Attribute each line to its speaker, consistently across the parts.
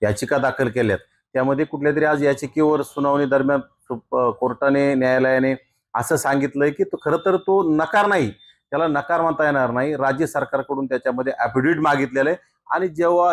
Speaker 1: याचिका दाखल केल्यात, त्यामध्ये कुठल्या तरी आज याचिकेवर सुनावणी दरम्यान कोर्टाने, न्यायालयाने असं सांगितलंय की तो खरं तर तो नकार नाही, त्याला नकार म्हणता येणार नाही. राज्य सरकारकडून त्याच्यामध्ये ॲफिडेव्हिट मागितलेलं आहे आणि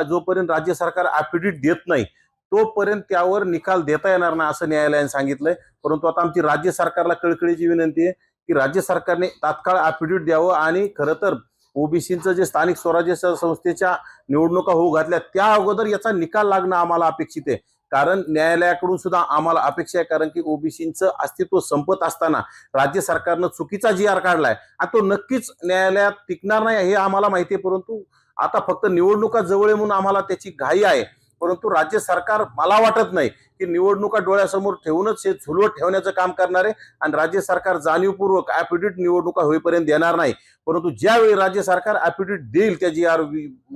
Speaker 1: जोपर्यंत राज्य सरकार ॲफिडेव्हिट देत नाही तोपर्यंत त्यावर निकाल देता येणार नाही असं न्यायालयाने सांगितलंय. परंतु आता आमची राज्य सरकारला कळकळीची विनंती आहे की राज्य सरकारने तात्काळ ॲफिडेव्हिट द्यावं आणि खरं तर ओबीसीचं जे स्थानिक स्वराज्य संस्थेच्या निवडणुका होऊ घातल्या त्या अगोदर याचा निकाल लागणं आम्हाला अपेक्षित आहे. कारण न्यायालयाकडून सुद्धा आम्हाला अपेक्षा आहे, कारण की ओबीसीचं अस्तित्व संपत असताना राज्य सरकारनं चुकीचा GR काढलाय आणि तो नक्कीच न्यायालयात टिकणार नाही हे आम्हाला माहिती आहे. परंतु आता फक्त निवडणुका जवळ म्हणून आम्हाला त्याची घाई आहे. परंतु राज्य सरकार मला वाटत नाही की निवडणुका डोळ्यासमोर ठेवूनच हे झुलवत ठेवण्याचं काम करणार आहे आणि राज्य सरकार जाणीवपूर्वक ॲफिडेव्हिट निवडणुका होईपर्यंत देणार नाही. परंतु ज्यावेळी राज्य सरकार ॲफिडेव्हिट देईल त्या GR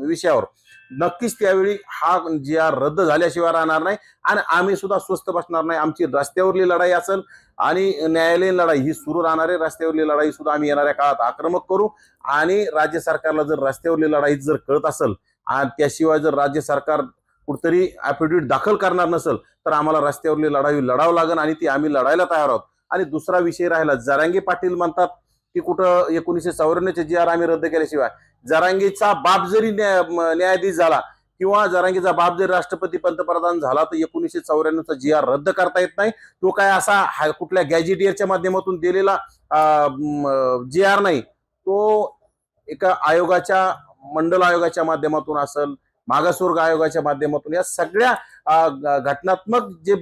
Speaker 1: विषयावर नक्कीच त्यावेळी हा GR रद्द झाल्याशिवाय राहणार नाही आणि आम्ही सुद्धा स्वस्थ बसणार नाही. आमची रस्त्यावरली लढाई असेल आणि न्यायालयीन लढाई ही सुरू राहणार आहे. रस्त्यावरली लढाई सुद्धा आम्ही येणाऱ्या काळात आक्रमक करू आणि राज्य सरकारला जर रस्त्यावरली लढाई जर कळत असेल आणि त्याशिवाय जर राज्य सरकार कुठतरी ॲफिडेव्हिट दाखल करणार नसेल तर आम्हाला रस्त्यावरली लढाई लढावं लागेल आणि ती आम्ही लढायला तयार आहोत. आणि दुसरा विषय राहिला, जरांगे पाटील म्हणतात की कुठं 1994चे GR आम्ही रद्द केल्याशिवाय, जरांगेचा बाप जरी न्यायाधीश झाला किंवा जरांगेचा बाप जरी राष्ट्रपती पंतप्रधान झाला तर 1994चा GR रद्द करता येत नाही. तो काय असा कुठल्या गॅजेटियरच्या माध्यमातून दिलेला GR नाही, तो एका आयोगाच्या, मंडल आयोगाच्या माध्यमातून असेल, मागासवर्ग आयोगाच्या माध्यमातून, या सगळ्या घटनात्मक जे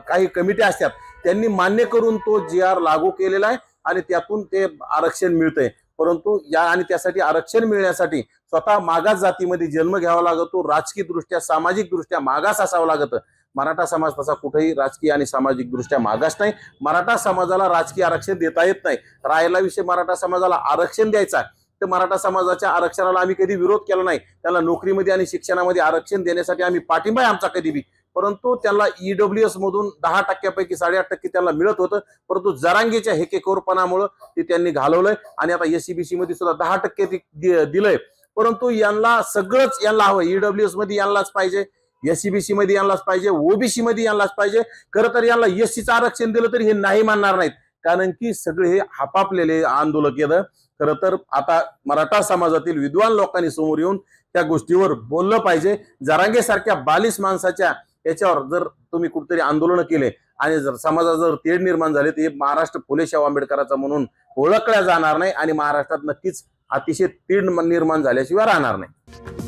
Speaker 1: काही कमिटी असतात त्यांनी मान्य करून तो GR लागू केलेला आहे आणि त्यातून ते आरक्षण मिळतंय. परंतु आणि त्यासाठी आरक्षण मिळण्यासाठी स्वतः मागास जातीमध्ये जन्म घ्यावा लागतो, राजकीय दृष्ट्या, सामाजिक दृष्ट्या मागास असावं लागतं. मराठा समाज तसा कुठेही राजकीय आणि सामाजिक दृष्ट्या मागास नाही. मराठा समाजाला राजकीय आरक्षण देता येत नाही. राहिला विषय मराठा समाजाला आरक्षण द्यायचा, तर मराठा समाजाच्या आरक्षणाला आम्ही कधी विरोध केला नाही. त्याला नोकरीमध्ये आणि शिक्षणामध्ये आरक्षण देण्यासाठी आम्ही पाठिंबा आहे आमचा कधी बी. परंतु त्याला EWS मधून 10% 8.5% त्याला मिळत होतं. परंतु जरांगेच्या हेकेखोरपणामुळे ते त्यांनी घालवलंय आणि आता SCBC मध्ये सुद्धा 10% दिलंय. परंतु यांना सगळंच यांना हवं, EWS मध्ये यांनाच पाहिजे, SCBC मध्ये यांनाच पाहिजे, OBC मध्ये यांनाच पाहिजे. खरं तर यांना SCचं आरक्षण दिलं तरी हे नाही मानणार नाहीत, कारण की सगळे हे हापापलेले आंदोलक आहेत. खरं तर आता मराठा समाजातील विद्वान लोकांनी समोर येऊन त्या गोष्टीवर बोललं पाहिजे. जरांगे सारख्या बालिश माणसाच्या याच्यावर जर तुम्ही कुठेतरी आंदोलन केले आणि जर समाजात जर तेढ निर्माण झाले तर हे महाराष्ट्र फुले शाहू आंबेडकरांचा म्हणून ओळखल्या जाणार नाही आणि महाराष्ट्रात नक्कीच अतिशय तीड निर्माण झाल्याशिवाय राहणार नाही.